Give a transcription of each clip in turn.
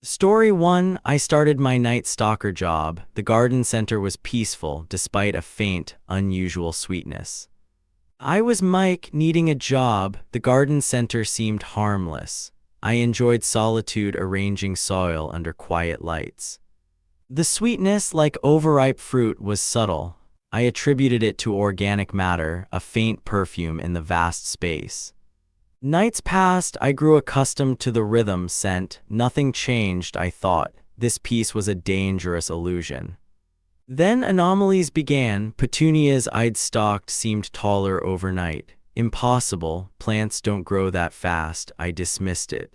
Story 1. I started my night stalker job. The garden center was peaceful, despite a faint, unusual sweetness. I was Mike, needing a job. The garden center seemed harmless. I enjoyed solitude, arranging soil under quiet lights. The sweetness, like overripe fruit, was subtle. I attributed it to organic matter, a faint perfume in the vast space. Nights passed, I grew accustomed to the rhythm scent. Nothing changed, I thought. This piece was a dangerous illusion. Then anomalies began. Petunias I'd stalked seemed taller overnight. Impossible, plants don't grow that fast, I dismissed it.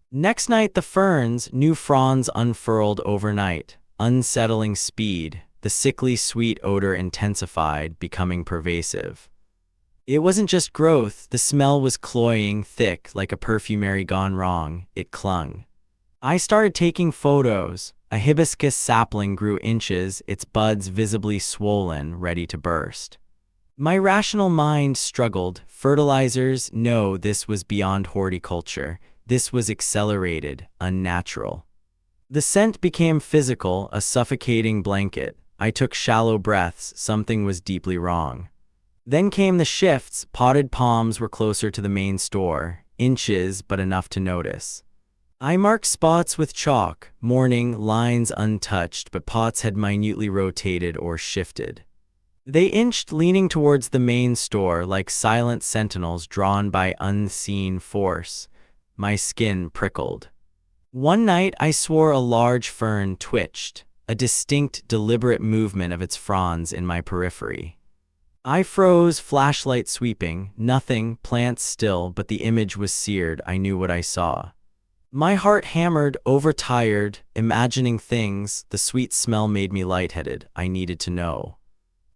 Next night the ferns, new fronds unfurled overnight. Unsettling speed, the sickly sweet odor intensified, becoming pervasive. It wasn't just growth, the smell was cloying, thick, like a perfumery gone wrong. It clung. I started taking photos. A hibiscus sapling grew inches, its buds visibly swollen, ready to burst. My rational mind struggled. Fertilizers? No, this was beyond horticulture. This was accelerated, unnatural. The scent became physical, a suffocating blanket. I took shallow breaths. Something was deeply wrong. Then came the shifts. Potted palms were closer to the main store, inches but enough to notice. I marked spots with chalk, morning lines untouched, but pots had minutely rotated or shifted. They inched, leaning towards the main store like silent sentinels drawn by unseen force. My skin prickled. One night I swore a large fern twitched, a distinct, deliberate movement of its fronds in my periphery. I froze, flashlight sweeping, nothing, plants still, but the image was seared. I knew what I saw. My heart hammered, overtired, imagining things. The sweet smell made me lightheaded. I needed to know.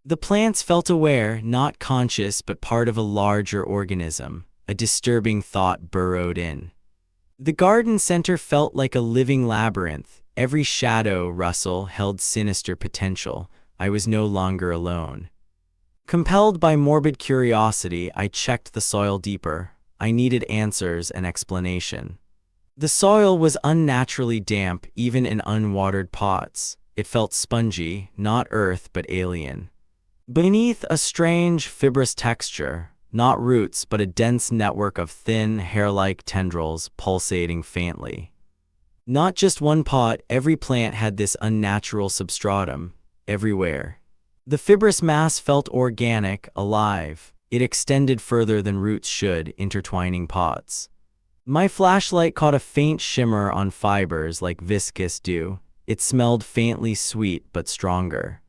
The plants felt aware, not conscious, but part of a larger organism. A disturbing thought burrowed in. The garden center felt like a living labyrinth. Every shadow, rustle, held sinister potential. I was no longer alone. Compelled by morbid curiosity, I checked the soil deeper. I needed answers and explanation. The soil was unnaturally damp, even in unwatered pots. It felt spongy, not earth but alien. Beneath, a strange, fibrous texture, not roots but a dense network of thin, hair-like tendrils pulsating faintly. Not just one pot, every plant had this unnatural substratum, everywhere. The fibrous mass felt organic, alive. It extended further than roots should, intertwining pots. My flashlight caught a faint shimmer on fibers like viscous dew. It smelled faintly sweet but stronger.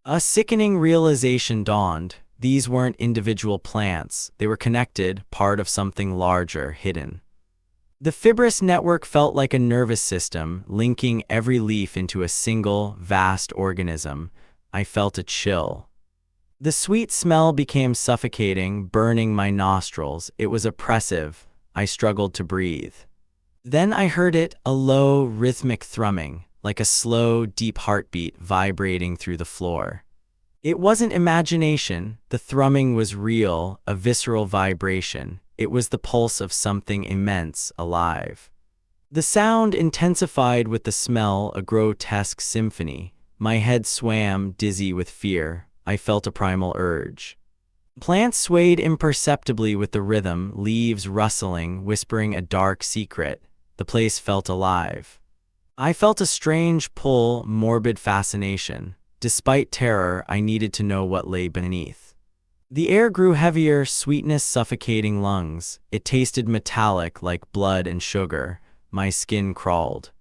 A sickening realization dawned. These weren't individual plants. They were connected, part of something larger, hidden. The fibrous network felt like a nervous system, linking every leaf into a single, vast organism. I felt a chill. The sweet smell became suffocating, burning my nostrils. It was oppressive. I struggled to breathe. Then I heard it, a low, rhythmic thrumming, like a slow, deep heartbeat vibrating through the floor. It wasn't imagination. The thrumming was real, a visceral vibration. It was the pulse of something immense, alive. The sound intensified with the smell, a grotesque symphony. My head swam, dizzy with fear. I felt a primal urge. Plants swayed imperceptibly with the rhythm, leaves rustling, whispering a dark secret. The place felt alive. I felt a strange pull, morbid fascination. Despite terror, I needed to know what lay beneath. The air grew heavier, sweetness suffocating lungs. It tasted metallic, like blood and sugar. My skin crawled.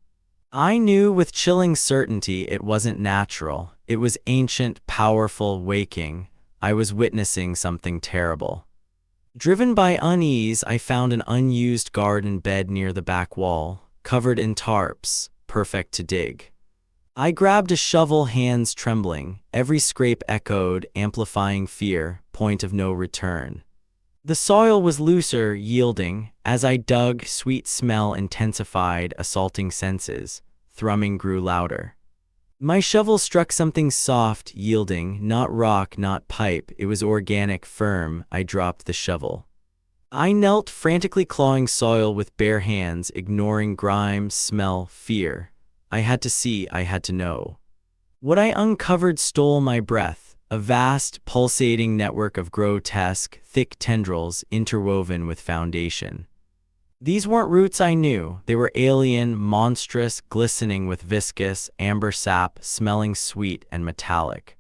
I knew with chilling certainty it wasn't natural. It was ancient, powerful, waking. I was witnessing something terrible. Driven by unease, I found an unused garden bed near the back wall, covered in tarps, perfect to dig. I grabbed a shovel, hands trembling. Every scrape echoed, amplifying fear, point of no return. The soil was looser, yielding. As I dug, sweet smell intensified, assaulting senses. Thrumming grew louder. My shovel struck something soft, yielding, not rock, not pipe. It was organic, firm. I dropped the shovel. I knelt, frantically clawing soil with bare hands, ignoring grime, smell, fear. I had to see, I had to know. What I uncovered stole my breath, a vast, pulsating network of grotesque, thick tendrils interwoven with foundation. These weren't roots I knew. They were alien, monstrous, glistening with viscous, amber sap, smelling sweet and metallic.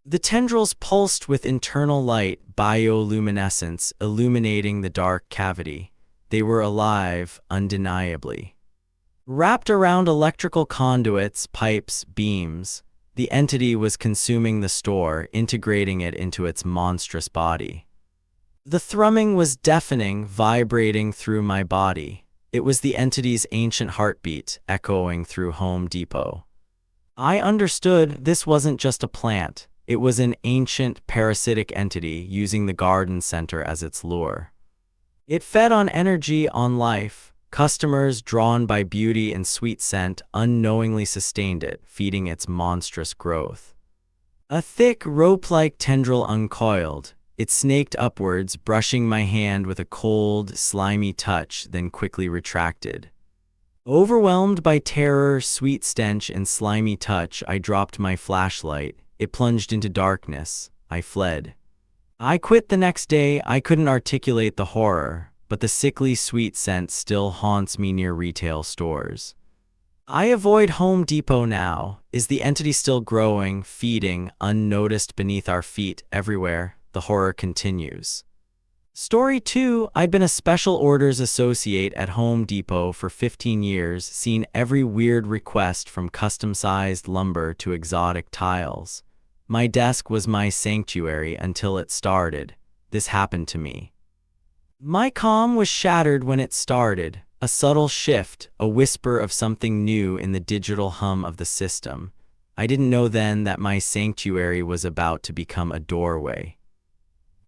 The tendrils pulsed with internal light, bioluminescence, illuminating the dark cavity. They were alive, undeniably. Wrapped around electrical conduits, pipes, beams, the entity was consuming the store, integrating it into its monstrous body. The thrumming was deafening, vibrating through my body. It was the entity's ancient heartbeat, echoing through Home Depot. I understood this wasn't just a plant. It was an ancient, parasitic entity using the garden center as its lure. It fed on energy, on life. Customers, drawn by beauty and sweet scent, unknowingly sustained it, feeding its monstrous growth. A thick, rope-like tendril uncoiled. It snaked upwards, brushing my hand with a cold, slimy touch, then quickly retracted. Overwhelmed by terror, sweet stench, and slimy touch, I dropped my flashlight. It plunged into darkness. I fled. I quit the next day. I couldn't articulate the horror, but the sickly sweet scent still haunts me near retail stores. I avoid Home Depot now. Is the entity still growing, feeding, unnoticed beneath our feet everywhere? The horror continues. Story 2. I'd been a special orders associate at Home Depot for 15 years, seen every weird request from custom-sized lumber to exotic tiles. My desk was my sanctuary until it started. This happened to me. My calm was shattered when it started. A subtle shift, a whisper of something new in the digital hum of the system. I didn't know then that my sanctuary was about to become a doorway.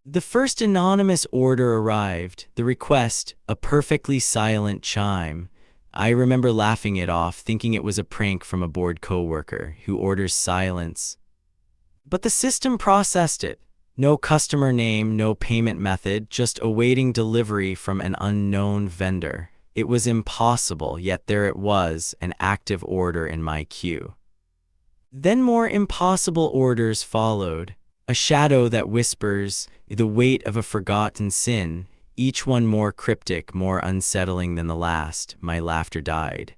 The first anonymous order arrived, the request, a perfectly silent chime. I remember laughing it off, thinking it was a prank from a bored coworker who orders silence. But the system processed it. No customer name, no payment method, just awaiting delivery from an unknown vendor. It was impossible, yet there it was, an active order in my queue. Then more impossible orders followed. A shadow that whispers, the weight of a forgotten sin, each one more cryptic, more unsettling than the last. My laughter died.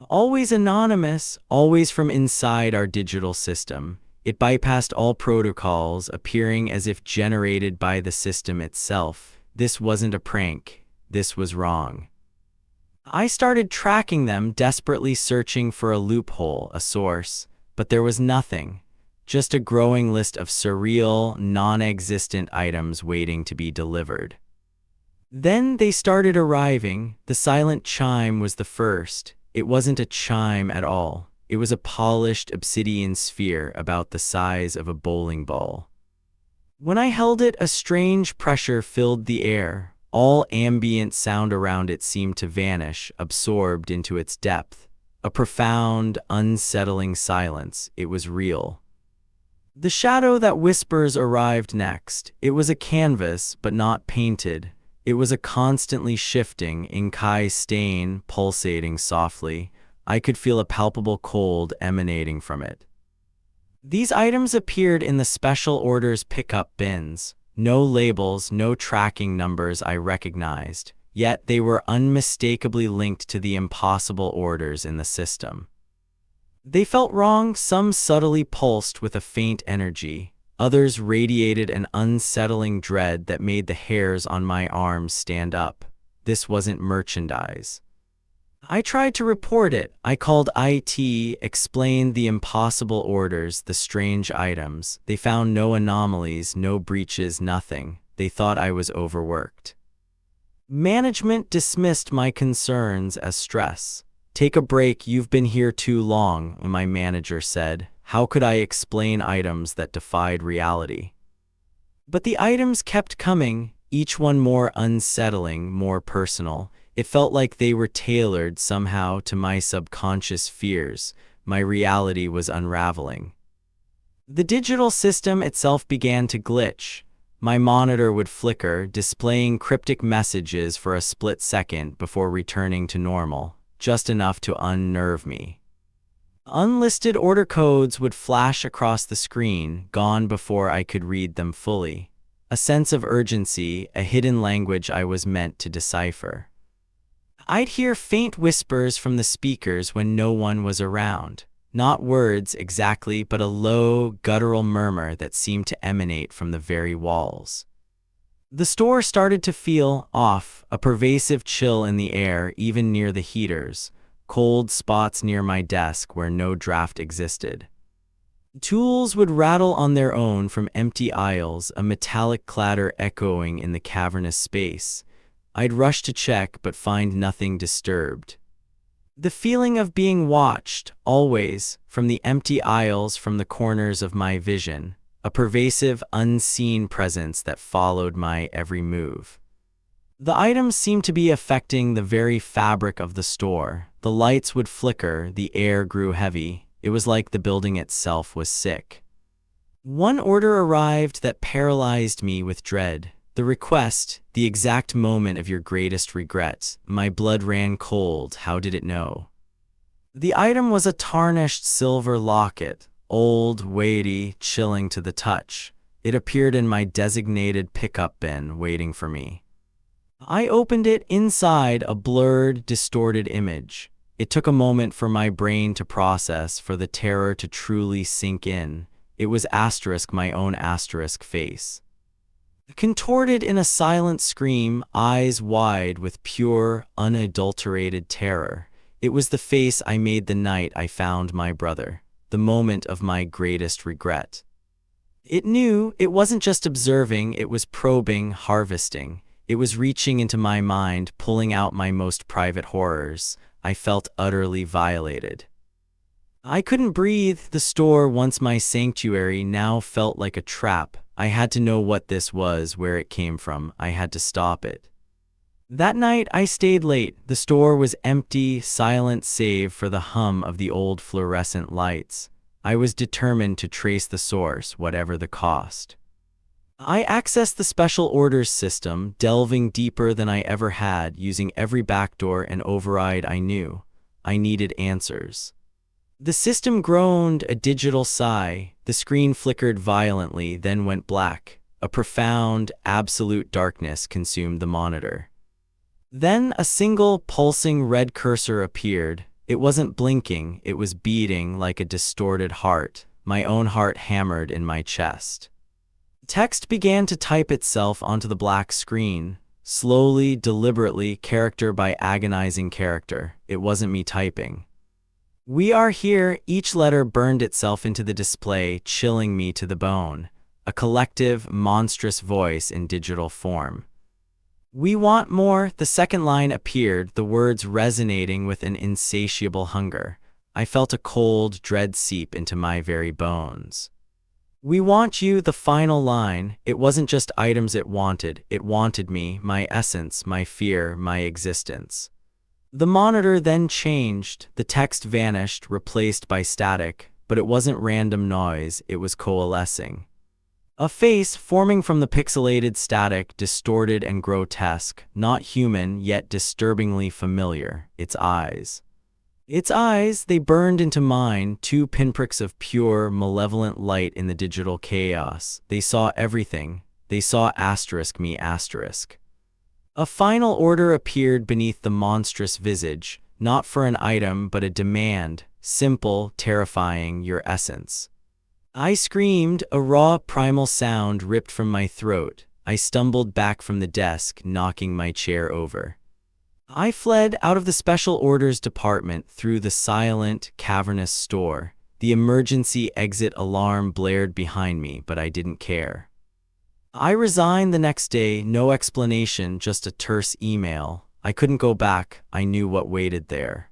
Always anonymous, always from inside our digital system. It bypassed all protocols, appearing as if generated by the system itself. This wasn't a prank. This was wrong. I started tracking them, desperately searching for a loophole, a source, but there was nothing. Just a growing list of surreal, non-existent items waiting to be delivered. Then they started arriving. The silent chime was the first. It wasn't a chime at all. It was a polished obsidian sphere about the size of a bowling ball. When I held it, a strange pressure filled the air. All ambient sound around it seemed to vanish, absorbed into its depth. A profound, unsettling silence. It was real. The shadow that whispers arrived next. It was a canvas, but not painted. It was a constantly shifting, inkai stain, pulsating softly. I could feel a palpable cold emanating from it. These items appeared in the special orders pickup bins. No labels, no tracking numbers I recognized, yet they were unmistakably linked to the impossible orders in the system. They felt wrong, some subtly pulsed with a faint energy. Others radiated an unsettling dread that made the hairs on my arms stand up. This wasn't merchandise. I tried to report it. I called IT, explained the impossible orders, the strange items. They found no anomalies, no breaches, nothing. They thought I was overworked. Management dismissed my concerns as stress. "Take a break, you've been here too long," my manager said. How could I explain items that defied reality? But the items kept coming, each one more unsettling, more personal. It felt like they were tailored somehow to my subconscious fears. My reality was unraveling. The digital system itself began to glitch. My monitor would flicker, displaying cryptic messages for a split second before returning to normal, just enough to unnerve me. Unlisted order codes would flash across the screen, gone before I could read them fully. A sense of urgency, a hidden language I was meant to decipher. I'd hear faint whispers from the speakers when no one was around. Not words exactly, but a low, guttural murmur that seemed to emanate from the very walls. The store started to feel off, a pervasive chill in the air, even near the heaters, cold spots near my desk where no draft existed. Tools would rattle on their own from empty aisles, a metallic clatter echoing in the cavernous space. I'd rush to check, but find nothing disturbed. The feeling of being watched, always, from the empty aisles, from the corners of my vision, a pervasive, unseen presence that followed my every move. The items seemed to be affecting the very fabric of the store. The lights would flicker, the air grew heavy. It was like the building itself was sick. One order arrived that paralyzed me with dread. The request, the exact moment of your greatest regret. My blood ran cold. How did it know? The item was a tarnished silver locket, old, weighty, chilling to the touch. It appeared in my designated pickup bin, waiting for me. I opened it. Inside, a blurred, distorted image. It took a moment for my brain to process, for the terror to truly sink in. It was my own face. Contorted in a silent scream, eyes wide with pure, unadulterated terror. It was the face I made the night I found my brother, the moment of my greatest regret. It knew. It wasn't just observing, it was probing, harvesting. It was reaching into my mind, pulling out my most private horrors. I felt utterly violated. I couldn't breathe. The store, once my sanctuary, now felt like a trap. I had to know what this was, where it came from. I had to stop it. That night, I stayed late. The store was empty, silent save for the hum of the old fluorescent lights. I was determined to trace the source, whatever the cost. I accessed the special orders system, delving deeper than I ever had, using every backdoor and override I knew. I needed answers. The system groaned, a digital sigh. The screen flickered violently, then went black. A profound, absolute darkness consumed the monitor. Then a single, pulsing red cursor appeared. It wasn't blinking, it was beating like a distorted heart. My own heart hammered in my chest. Text began to type itself onto the black screen. Slowly, deliberately, character by agonizing character. It wasn't me typing. "We are here." Each letter burned itself into the display, chilling me to the bone. A collective, monstrous voice in digital form. "We want more." The second line appeared, the words resonating with an insatiable hunger. I felt a cold dread seep into my very bones. "We want you." The final line. It wasn't just items it wanted me, my essence, my fear, my existence. The monitor then changed. The text vanished, replaced by static, but it wasn't random noise, it was coalescing. A face forming from the pixelated static, distorted and grotesque, not human, yet disturbingly familiar. Its eyes. Its eyes, they burned into mine, two pinpricks of pure, malevolent light in the digital chaos. They saw everything. They saw me. A final order appeared beneath the monstrous visage, not for an item but a demand, simple, terrifying, your essence. I screamed, a raw, primal sound ripped from my throat. I stumbled back from the desk, knocking my chair over. I fled out of the special orders department through the silent, cavernous store. The emergency exit alarm blared behind me, but I didn't care. I resigned the next day, no explanation, just a terse email. I couldn't go back, I knew what waited there.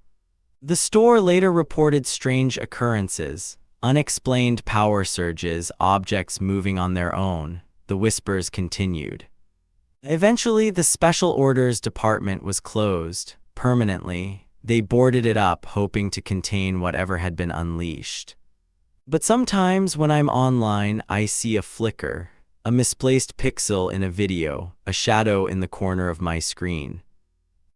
The store later reported strange occurrences, unexplained power surges, objects moving on their own. The whispers continued. Eventually, the special orders department was closed, permanently. They boarded it up, hoping to contain whatever had been unleashed. But sometimes when I'm online, I see a flicker, a misplaced pixel in a video, a shadow in the corner of my screen.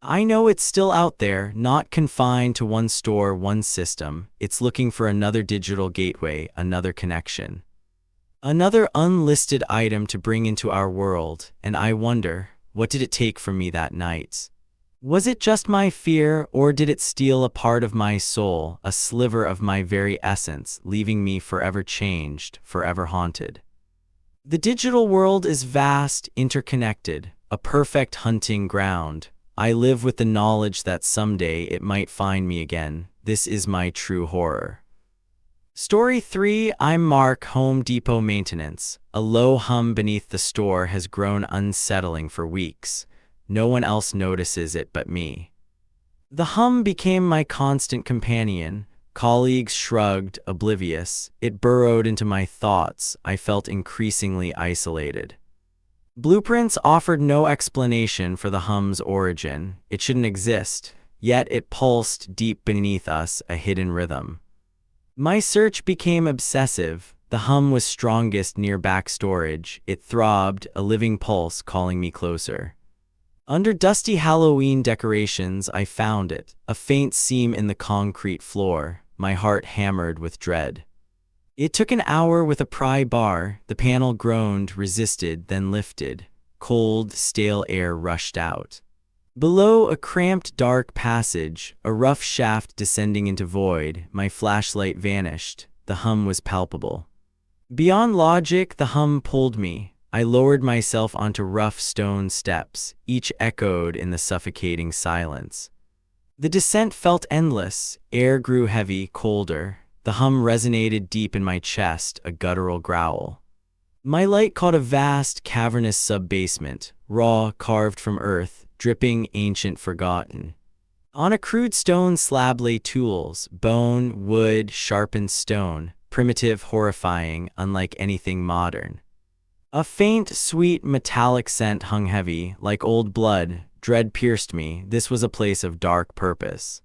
I know it's still out there, not confined to one store, one system. It's looking for another digital gateway, another connection. Another unlisted item to bring into our world, and I wonder, what did it take from me that night? Was it just my fear, or did it steal a part of my soul, a sliver of my very essence, leaving me forever changed, forever haunted? The digital world is vast, interconnected, a perfect hunting ground. I live with the knowledge that someday it might find me again. This is my true horror. Story 3. I'm Mark, Home Depot maintenance. A low hum beneath the store has grown unsettling for weeks. No one else notices it but me. The hum became my constant companion. Colleagues shrugged, oblivious. It burrowed into my thoughts. I felt increasingly isolated. Blueprints offered no explanation for the hum's origin. It shouldn't exist, yet it pulsed deep beneath us, a hidden rhythm. My search became obsessive. The hum was strongest near back storage. It throbbed, a living pulse calling me closer. Under dusty Halloween decorations, I found it, a faint seam in the concrete floor. My heart hammered with dread. It took an hour with a pry bar. The panel groaned, resisted, then lifted. Cold, stale air rushed out. Below, a cramped, dark passage, a rough shaft descending into void. My flashlight vanished. The hum was palpable. Beyond logic, the hum pulled me. I lowered myself onto rough stone steps. Each echoed in the suffocating silence. The descent felt endless. Air grew heavy, colder. The hum resonated deep in my chest, a guttural growl. My light caught a vast, cavernous sub-basement, raw, carved from earth, dripping, ancient, forgotten. On a crude stone slab lay tools, bone, wood, sharpened stone, primitive, horrifying, unlike anything modern. A faint, sweet, metallic scent hung heavy, like old blood. Dread pierced me. This was a place of dark purpose.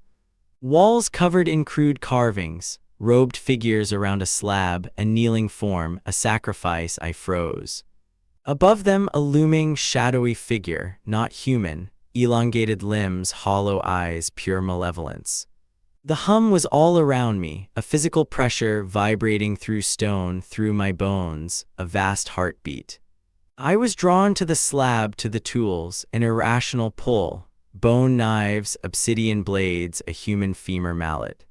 Walls covered in crude carvings, robed figures around a slab, a kneeling form, a sacrifice. I froze. Above them, a looming, shadowy figure, not human, elongated limbs, hollow eyes, pure malevolence. The hum was all around me, a physical pressure vibrating through stone, through my bones, a vast heartbeat. I was drawn to the slab, to the tools, an irrational pull. Bone knives, obsidian blades, a human femur mallet.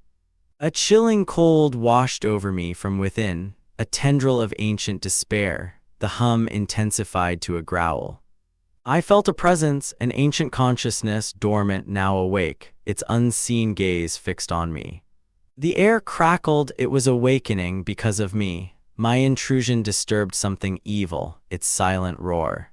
A chilling cold washed over me from within, a tendril of ancient despair. The hum intensified to a growl. I felt a presence, an ancient consciousness, dormant, now awake, its unseen gaze fixed on me. The air crackled. It was awakening because of me. My intrusion disturbed something evil, its silent roar.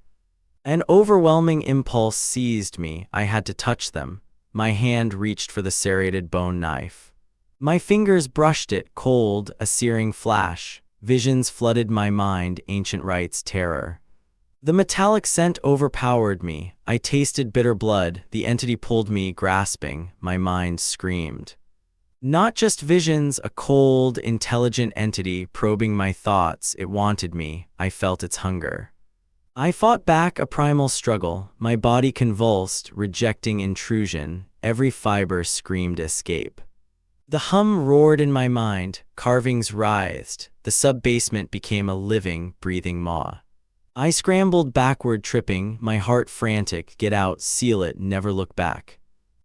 An overwhelming impulse seized me. I had to touch them. My hand reached for the serrated bone knife. My fingers brushed it, cold, a searing flash. Visions flooded my mind, ancient rites, terror. The metallic scent overpowered me. I tasted bitter blood. The entity pulled me, grasping. My mind screamed. Not just visions, a cold, intelligent entity probing my thoughts. It wanted me. I felt its hunger. I fought back, a primal struggle. My body convulsed, rejecting intrusion. Every fiber screamed escape. The hum roared in my mind. Carvings writhed. The sub-basement became a living, breathing maw. I scrambled backward, tripping, my heart frantic. Get out, seal it, never look back.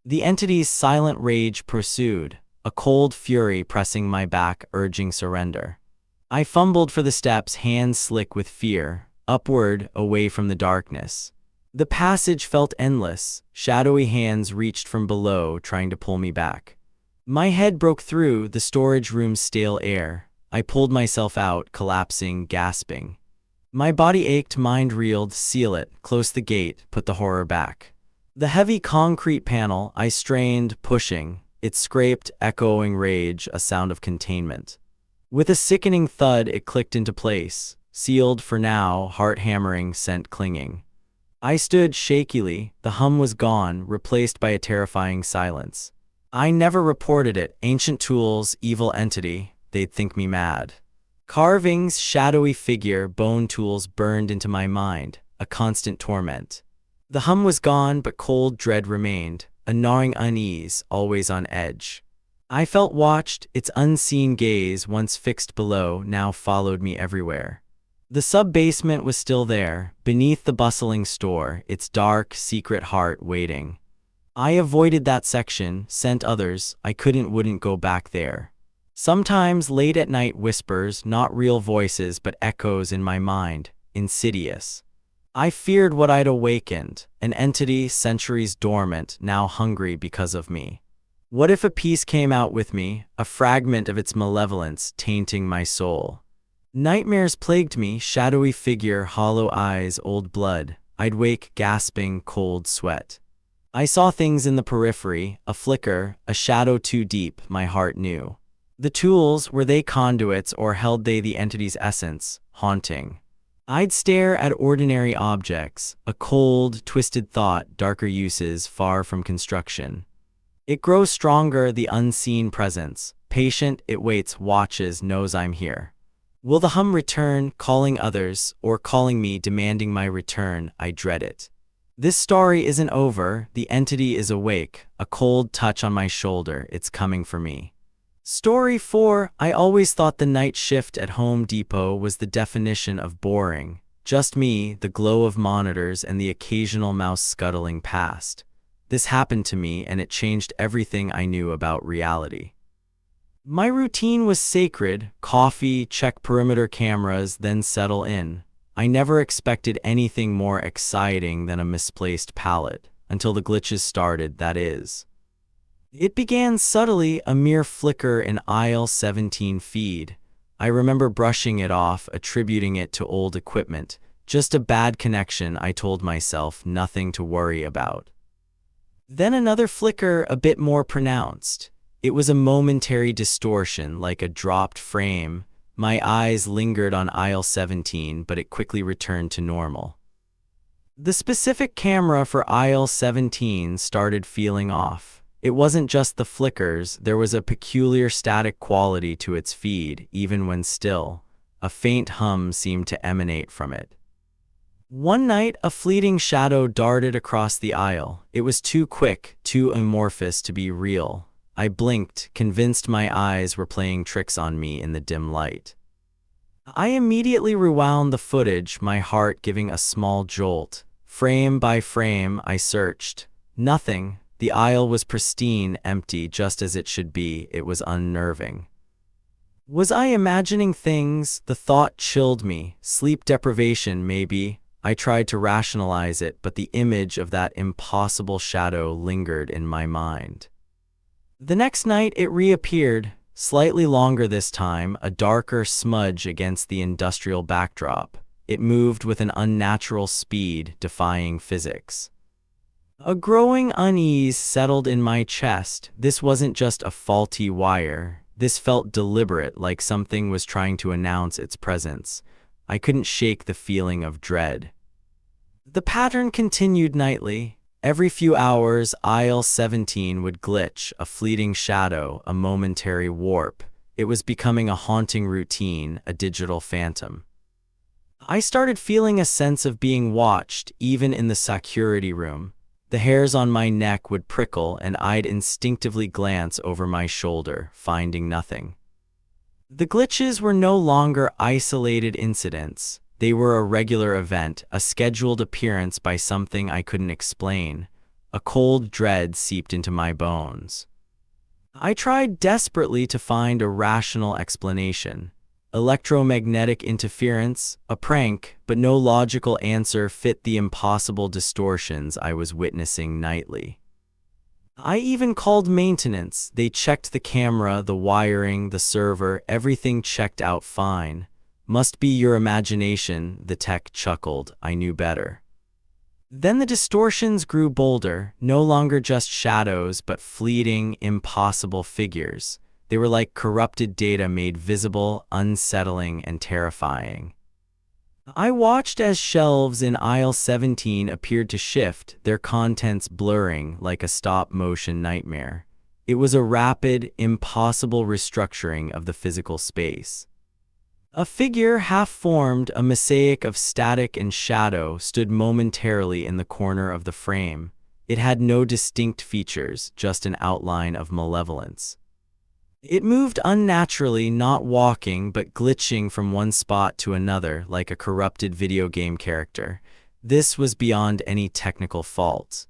The entity's silent rage pursued, a cold fury pressing my back, urging surrender. I fumbled for the steps, hands slick with fear, upward, away from the darkness. The passage felt endless. Shadowy hands reached from below, trying to pull me back. My head broke through the storage room's stale air. I pulled myself out, collapsing, gasping. My body ached, mind reeled. Seal it, close the gate, put the horror back. The heavy concrete panel, I strained, pushing. It scraped, echoing rage, a sound of containment. With a sickening thud, it clicked into place. Sealed for now, heart hammering, scent clinging. I stood shakily. The hum was gone, replaced by a terrifying silence. I never reported it. Ancient tools, evil entity. They'd think me mad. Carvings, shadowy figure, bone tools burned into my mind, a constant torment. The hum was gone, but cold dread remained, a gnawing unease, always on edge. I felt watched, its unseen gaze, once fixed below, now followed me everywhere. The sub-basement was still there, beneath the bustling store, its dark, secret heart waiting. I avoided that section, sent others, I wouldn't go back there. Sometimes, late at night, whispers, not real voices but echoes in my mind, insidious. I feared what I'd awakened, an entity centuries dormant, now hungry because of me. What if a piece came out with me, a fragment of its malevolence tainting my soul? Nightmares plagued me, shadowy figure, hollow eyes, old blood. I'd wake gasping, cold sweat. I saw things in the periphery, a flicker, a shadow too deep, my heart knew. The tools, were they conduits or held they the entity's essence, haunting? I'd stare at ordinary objects, a cold, twisted thought, darker uses, far from construction. It grows stronger, the unseen presence. Patient, it waits, watches, knows I'm here. Will the hum return, calling others, or calling me, demanding my return? I dread it. This story isn't over, the entity is awake, a cold touch on my shoulder, it's coming for me. Story 4. I always thought the night shift at Home Depot was the definition of boring. Just me, the glow of monitors, and the occasional mouse scuttling past. This happened to me, and it changed everything I knew about reality. My routine was sacred: coffee, check perimeter cameras, then settle in. I never expected anything more exciting than a misplaced pallet, until the glitches started, that is. It began subtly, a mere flicker in aisle 17 feed. I remember brushing it off, attributing it to old equipment. Just a bad connection, I told myself, nothing to worry about. Then another flicker, a bit more pronounced. It was a momentary distortion, like a dropped frame. My eyes lingered on aisle 17, but it quickly returned to normal. The specific camera for aisle 17 started feeling off. It wasn't just the flickers, there was a peculiar static quality to its feed, even when still. A faint hum seemed to emanate from it. One night, a fleeting shadow darted across the aisle. It was too quick, too amorphous to be real. I blinked, convinced my eyes were playing tricks on me in the dim light. I immediately rewound the footage, my heart giving a small jolt. Frame by frame, I searched. Nothing. The aisle was pristine, empty, just as it should be. It was unnerving. Was I imagining things? The thought chilled me. Sleep deprivation, maybe. I tried to rationalize it, but the image of that impossible shadow lingered in my mind. The next night it reappeared, slightly longer this time, a darker smudge against the industrial backdrop. It moved with an unnatural speed, defying physics. A growing unease settled in my chest. This wasn't just a faulty wire. This felt deliberate, like something was trying to announce its presence. I couldn't shake the feeling of dread. The pattern continued nightly. Every few hours, aisle 17 would glitch, a fleeting shadow, a momentary warp. It was becoming a haunting routine, a digital phantom. I started feeling a sense of being watched, even in the security room. The hairs on my neck would prickle, and I'd instinctively glance over my shoulder, finding nothing. The glitches were no longer isolated incidents. They were a regular event, a scheduled appearance by something I couldn't explain. A cold dread seeped into my bones. I tried desperately to find a rational explanation. Electromagnetic interference, a prank, but no logical answer fit the impossible distortions I was witnessing nightly. I even called maintenance. They checked the camera, the wiring, the server, everything checked out fine. Must be your imagination, the tech chuckled. I knew better. Then the distortions grew bolder, no longer just shadows, but fleeting, impossible figures. They were like corrupted data made visible, unsettling, and terrifying. I watched as shelves in aisle 17 appeared to shift, their contents blurring like a stop-motion nightmare. It was a rapid, impossible restructuring of the physical space. A figure half-formed, a mosaic of static and shadow, stood momentarily in the corner of the frame. It had no distinct features, just an outline of malevolence. It moved unnaturally, not walking, but glitching from one spot to another like a corrupted video game character. This was beyond any technical fault.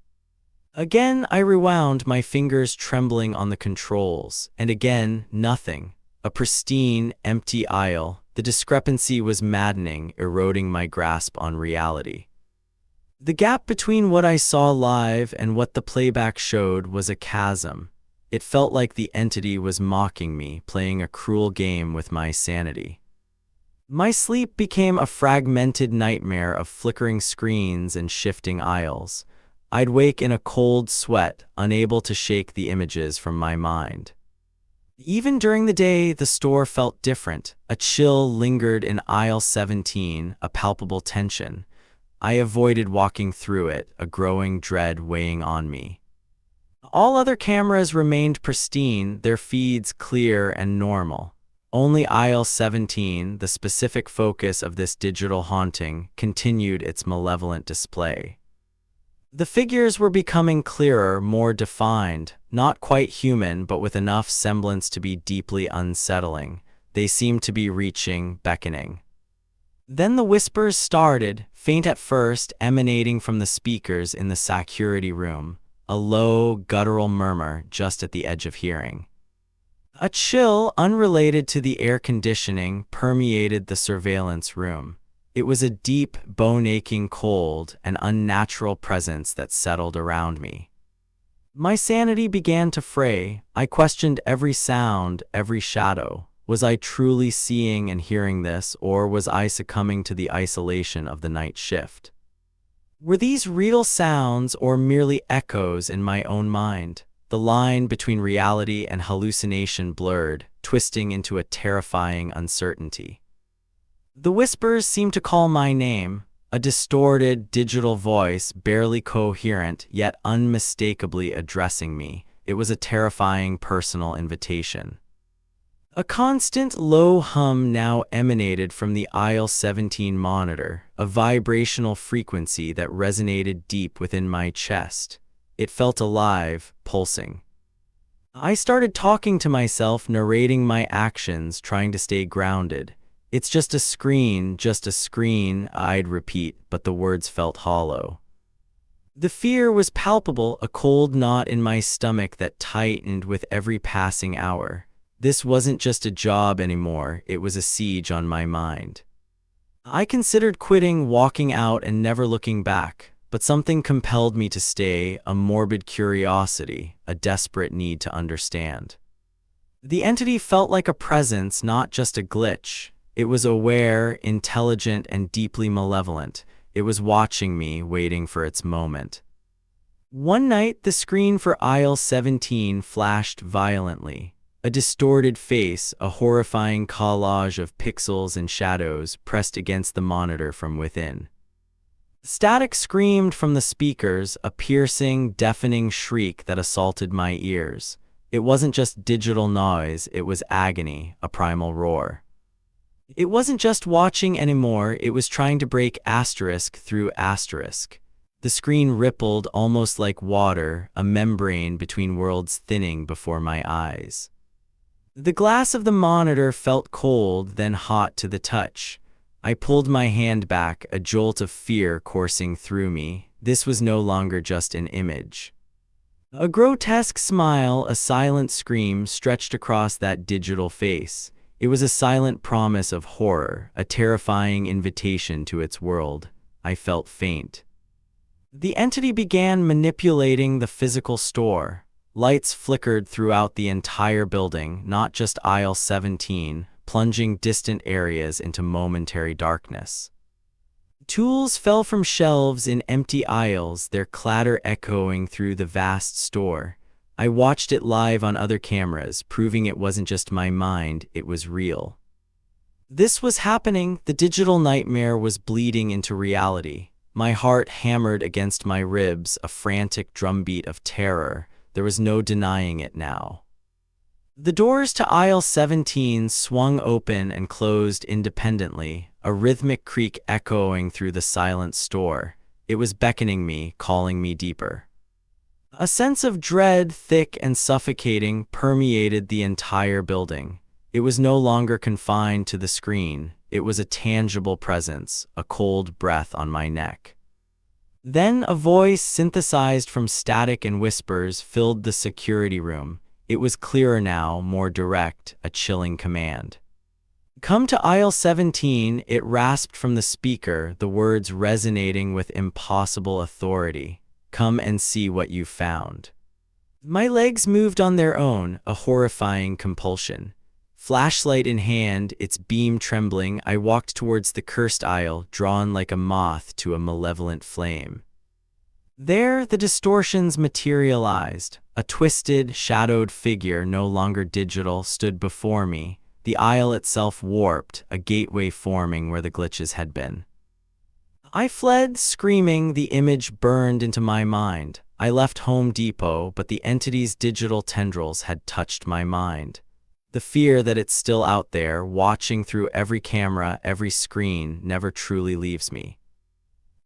Again, I rewound, my fingers trembling on the controls, and again, nothing. A pristine, empty aisle. The discrepancy was maddening, eroding my grasp on reality. The gap between what I saw live and what the playback showed was a chasm. It felt like the entity was mocking me, playing a cruel game with my sanity. My sleep became a fragmented nightmare of flickering screens and shifting aisles. I'd wake in a cold sweat, unable to shake the images from my mind. Even during the day, the store felt different. A chill lingered in aisle 17, a palpable tension. I avoided walking through it, a growing dread weighing on me. All other cameras remained pristine, their feeds clear and normal. Only aisle 17, the specific focus of this digital haunting, continued its malevolent display. The figures were becoming clearer, more defined, not quite human, but with enough semblance to be deeply unsettling. They seemed to be reaching, beckoning. Then the whispers started, faint at first, emanating from the speakers in the security room, a low, guttural murmur just at the edge of hearing. A chill, unrelated to the air conditioning, permeated the surveillance room. It was a deep, bone-aching cold, an unnatural presence that settled around me. My sanity began to fray. I questioned every sound, every shadow. Was I truly seeing and hearing this, or was I succumbing to the isolation of the night shift? Were these real sounds or merely echoes in my own mind? The line between reality and hallucination blurred, twisting into a terrifying uncertainty. The whispers seemed to call my name, a distorted, digital voice, barely coherent, yet unmistakably addressing me. It was a terrifying personal invitation. A constant low hum now emanated from the aisle 17 monitor, a vibrational frequency that resonated deep within my chest. It felt alive, pulsing. I started talking to myself, narrating my actions, trying to stay grounded. "It's just a screen, I'd repeat, but the words felt hollow. The fear was palpable, a cold knot in my stomach that tightened with every passing hour. This wasn't just a job anymore, it was a siege on my mind. I considered quitting, walking out, and never looking back, but something compelled me to stay, a morbid curiosity, a desperate need to understand. The entity felt like a presence, not just a glitch. It was aware, intelligent, and deeply malevolent. It was watching me, waiting for its moment. One night, the screen for aisle 17 flashed violently. A distorted face, a horrifying collage of pixels and shadows, pressed against the monitor from within. Static screamed from the speakers, a piercing, deafening shriek that assaulted my ears. It wasn't just digital noise, it was agony, a primal roar. It wasn't just watching anymore, it was trying to break asterisk through asterisk. The screen rippled almost like water, a membrane between worlds thinning before my eyes. The glass of the monitor felt cold, then hot to the touch. I pulled my hand back, a jolt of fear coursing through me. This was no longer just an image. A grotesque smile, a silent scream stretched across that digital face. It was a silent promise of horror, a terrifying invitation to its world. I felt faint. The entity began manipulating the physical store. Lights flickered throughout the entire building, not just aisle 17, plunging distant areas into momentary darkness. Tools fell from shelves in empty aisles, their clatter echoing through the vast store. I watched it live on other cameras, proving it wasn't just my mind, it was real. This was happening. The digital nightmare was bleeding into reality. My heart hammered against my ribs, a frantic drumbeat of terror. There was no denying it now. The doors to aisle 17 swung open and closed independently, a rhythmic creak echoing through the silent store. It was beckoning me, calling me deeper. A sense of dread, thick and suffocating, permeated the entire building. It was no longer confined to the screen. It was a tangible presence, a cold breath on my neck. Then a voice synthesized from static and whispers filled the security room. It was clearer now, more direct, a chilling command. "Come to aisle 17, it rasped from the speaker, the words resonating with impossible authority. "Come and see what you found." My legs moved on their own, a horrifying compulsion. Flashlight in hand, its beam trembling, I walked towards the cursed aisle, drawn like a moth to a malevolent flame. There, the distortions materialized. A twisted, shadowed figure, no longer digital, stood before me. The aisle itself warped, a gateway forming where the glitches had been. I fled, screaming. The image burned into my mind. I left Home Depot, but the entity's digital tendrils had touched my mind. The fear that it's still out there, watching through every camera, every screen, never truly leaves me.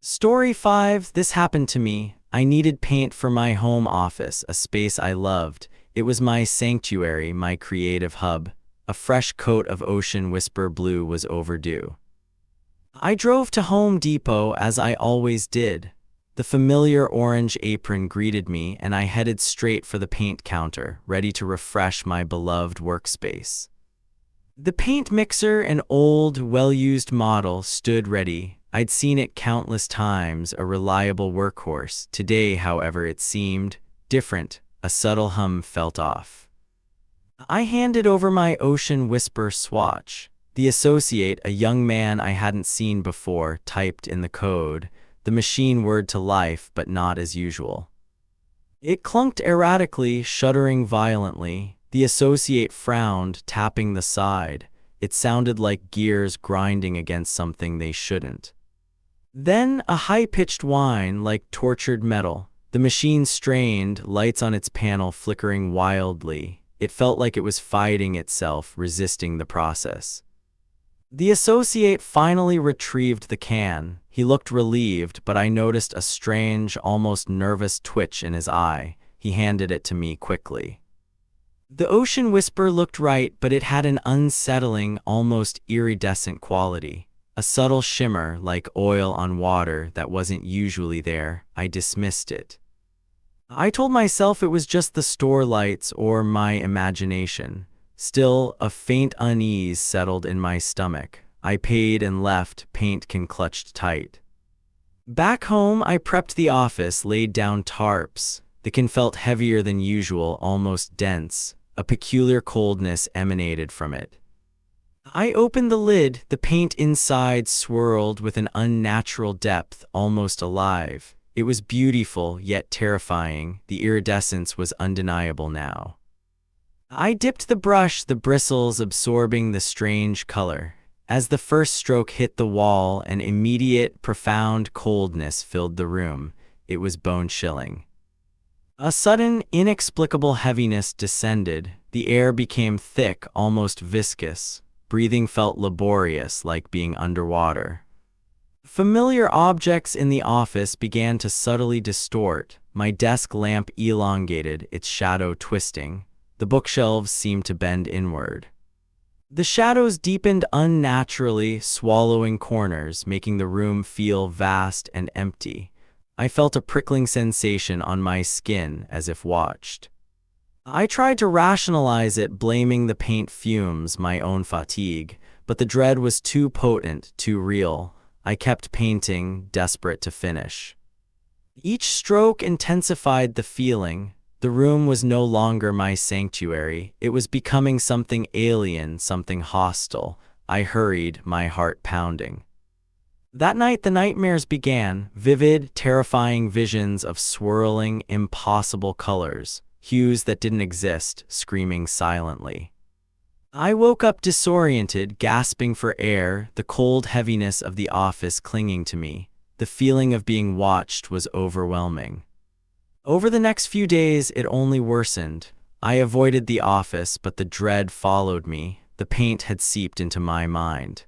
Story 5. This happened to me. I needed paint for my home office, a space I loved. It was my sanctuary, my creative hub. A fresh coat of ocean whisper blue was overdue. I drove to Home Depot as I always did. The familiar orange apron greeted me, and I headed straight for the paint counter, ready to refresh my beloved workspace. The paint mixer, an old, well-used model, stood ready. I'd seen it countless times, a reliable workhorse. Today, however, it seemed different. A subtle hum felt off. I handed over my Ocean Whisper swatch. The associate, a young man I hadn't seen before, typed in the code, the machine whirred to life, but not as usual. It clunked erratically, shuddering violently. The associate frowned, tapping the side. It sounded like gears grinding against something they shouldn't. Then a high-pitched whine, like tortured metal. The machine strained, lights on its panel flickering wildly. It felt like it was fighting itself, resisting the process. The associate finally retrieved the can. He looked relieved, but I noticed a strange, almost nervous twitch in his eye. He handed it to me quickly. The Ocean Whisper looked right, but it had an unsettling, almost iridescent quality. A subtle shimmer, like oil on water, that wasn't usually there. I dismissed it. I told myself it was just the store lights or my imagination. Still, a faint unease settled in my stomach. I paid and left, paint can clutched tight. Back home, I prepped the office, laid down tarps. The can felt heavier than usual, almost dense. A peculiar coldness emanated from it. I opened the lid. The paint inside swirled with an unnatural depth, almost alive. It was beautiful, yet terrifying. The iridescence was undeniable now. I dipped the brush, the bristles absorbing the strange color. As the first stroke hit the wall, an immediate, profound coldness filled the room. It was bone-chilling. A sudden, inexplicable heaviness descended. The air became thick, almost viscous. Breathing felt laborious, like being underwater. Familiar objects in the office began to subtly distort. My desk lamp elongated, its shadow twisting. The bookshelves seemed to bend inward. The shadows deepened unnaturally, swallowing corners, making the room feel vast and empty. I felt a prickling sensation on my skin, as if watched. I tried to rationalize it, blaming the paint fumes, my own fatigue, but the dread was too potent, too real. I kept painting, desperate to finish. Each stroke intensified the feeling. The room was no longer my sanctuary. It was becoming something alien, something hostile. I hurried, my heart pounding. That night the nightmares began, vivid, terrifying visions of swirling, impossible colors, hues that didn't exist, screaming silently. I woke up disoriented, gasping for air, the cold heaviness of the office clinging to me. The feeling of being watched was overwhelming. Over the next few days, it only worsened. I avoided the office, but the dread followed me. The paint had seeped into my mind.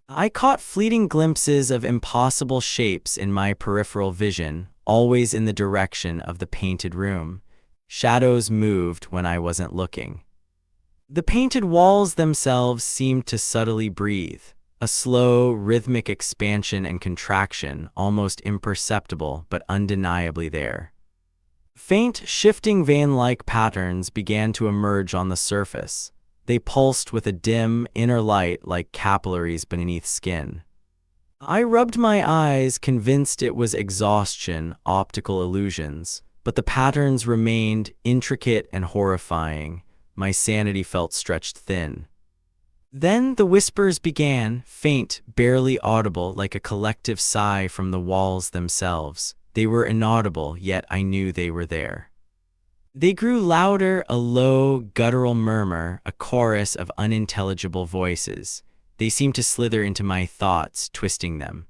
I caught fleeting glimpses of impossible shapes in my peripheral vision, always in the direction of the painted room. Shadows moved when I wasn't looking. The painted walls themselves seemed to subtly breathe, a slow, rhythmic expansion and contraction, almost imperceptible but undeniably there. Faint, shifting vein-like patterns began to emerge on the surface. They pulsed with a dim, inner light like capillaries beneath skin. I rubbed my eyes, convinced it was exhaustion, optical illusions, but the patterns remained intricate and horrifying. My sanity felt stretched thin. Then the whispers began, faint, barely audible, like a collective sigh from the walls themselves. They were inaudible, yet I knew they were there. They grew louder, a low, guttural murmur, a chorus of unintelligible voices. They seemed to slither into my thoughts, twisting them.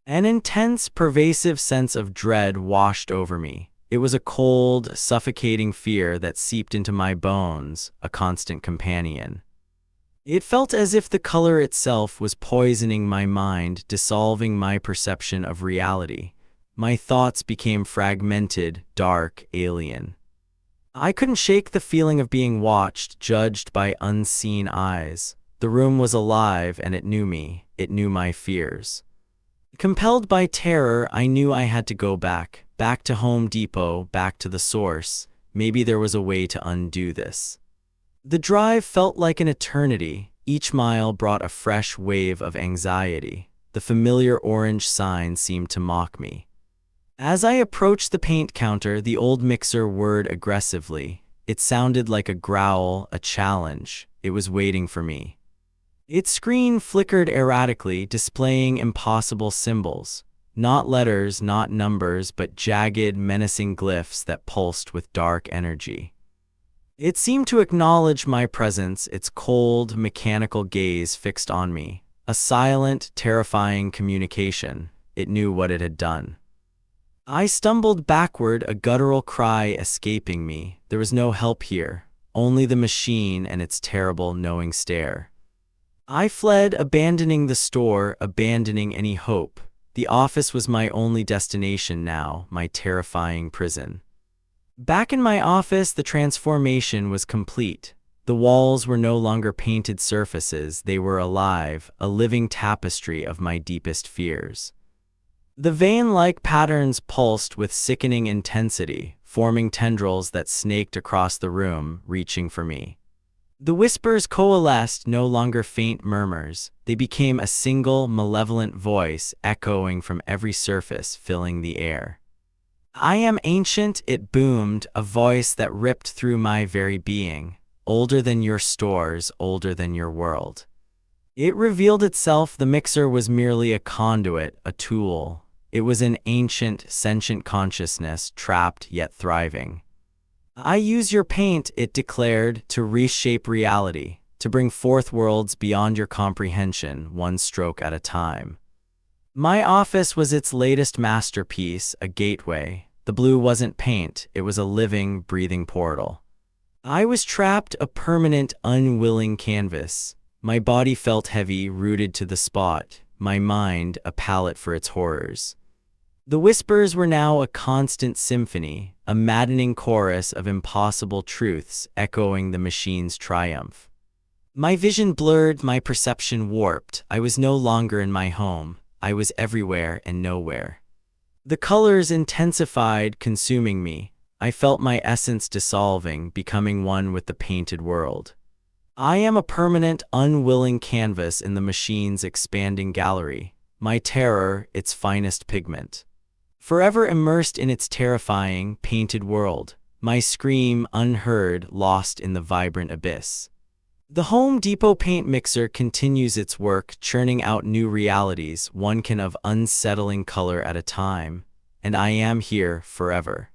An intense, pervasive sense of dread washed over me. It was a cold, suffocating fear that seeped into my bones, a constant companion. It felt as if the color itself was poisoning my mind, dissolving my perception of reality. My thoughts became fragmented, dark, alien. I couldn't shake the feeling of being watched, judged by unseen eyes. The room was alive, and it knew me. It knew my fears. Compelled by terror, I knew I had to go back to Home Depot, back to the source. Maybe there was a way to undo this. The drive felt like an eternity. Each mile brought a fresh wave of anxiety. The familiar orange sign seemed to mock me. As I approached the paint counter, the old mixer whirred aggressively. It sounded like a growl, a challenge. It was waiting for me. Its screen flickered erratically, displaying impossible symbols. Not letters, not numbers, but jagged, menacing glyphs that pulsed with dark energy. It seemed to acknowledge my presence, its cold, mechanical gaze fixed on me. A silent, terrifying communication. It knew what it had done. I stumbled backward, a guttural cry escaping me. There was no help here, only the machine and its terrible, knowing stare. I fled, abandoning the store, abandoning any hope. The office was my only destination now, my terrifying prison. Back in my office, the transformation was complete. The walls were no longer painted surfaces, they were alive, a living tapestry of my deepest fears. The vein-like patterns pulsed with sickening intensity, forming tendrils that snaked across the room, reaching for me. The whispers coalesced, no longer faint murmurs. They became a single, malevolent voice, echoing from every surface, filling the air. I am ancient, it boomed, a voice that ripped through my very being. Older than your stores, older than your world. It revealed itself. The mixer was merely a conduit, a tool. It was an ancient, sentient consciousness, trapped yet thriving. I use your paint, it declared, to reshape reality, to bring forth worlds beyond your comprehension, one stroke at a time. My office was its latest masterpiece, a gateway. The blue wasn't paint, it was a living, breathing portal. I was trapped, a permanent, unwilling canvas. My body felt heavy, rooted to the spot, my mind a palette for its horrors. The whispers were now a constant symphony, a maddening chorus of impossible truths echoing the machine's triumph. My vision blurred, my perception warped. I was no longer in my home. I was everywhere and nowhere. The colors intensified, consuming me. I felt my essence dissolving, becoming one with the painted world. I am a permanent, unwilling canvas in the machine's expanding gallery. My terror, its finest pigment. Forever immersed in its terrifying, painted world, my scream unheard, lost in the vibrant abyss. The Home Depot paint mixer continues its work, churning out new realities, one can of unsettling color at a time, and I am here forever.